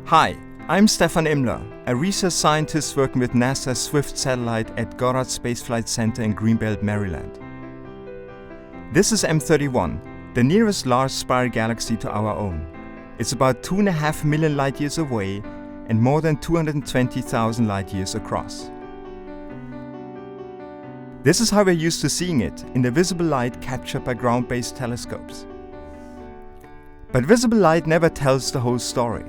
Hi, I'm Stefan Imler, a research scientist working with NASA's Swift satellite at Goddard Space Flight Center in Greenbelt, Maryland. This is M31, the nearest large spiral galaxy to our own. It's about 2.5 million light-years away and more than 220,000 light-years across. This is how we're used to seeing it, in the visible light captured by ground-based telescopes. But visible light never tells the whole story.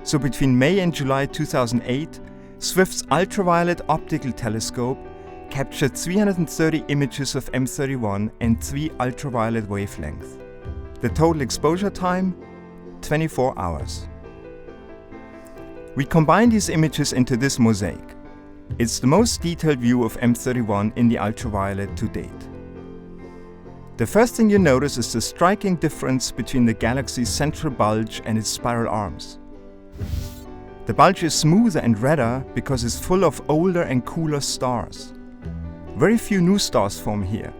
So between May and July 2008, Swift's ultraviolet optical telescope captured 330 images of M31 and 3 ultraviolet wavelengths. The total exposure time? 24 hours. We combine these images into this mosaic. It's the most detailed view of M31 in the ultraviolet to date. The first thing you notice is the striking difference between the galaxy's central bulge and its spiral arms. The bulge is smoother and redder because it's full of older and cooler stars. Very few new stars form here,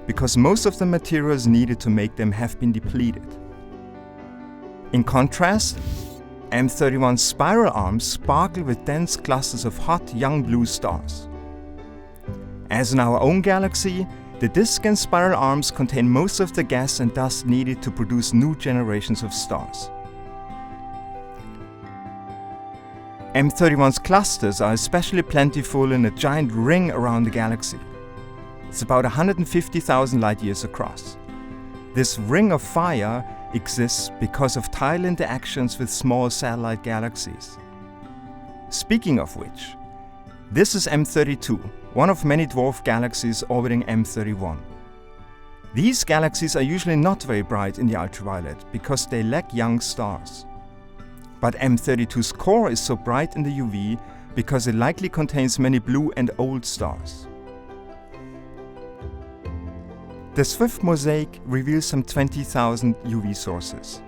because most of the materials needed to make them have been depleted. In contrast, M31's spiral arms sparkle with dense clusters of hot young blue stars. As in our own galaxy, the disk and spiral arms contain most of the gas and dust needed to produce new generations of stars. M31's clusters are especially plentiful in a giant ring around the galaxy. It's about 150,000 light-years across. This ring of fire exists because of tidal interactions with small satellite galaxies. Speaking of which, this is M32, one of many dwarf galaxies orbiting M31. These galaxies are usually not very bright in the ultraviolet because they lack young stars. But M32's core is so bright in the UV because it likely contains many blue and old stars. The Swift mosaic reveals some 20,000 UV sources.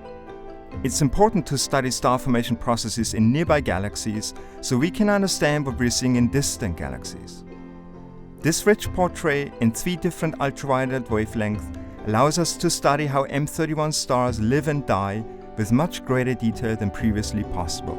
It's important to study star formation processes in nearby galaxies so we can understand what we're seeing in distant galaxies. This rich portrait in 3 different ultraviolet wavelengths allows us to study how M31 stars live and die with much greater detail than previously possible.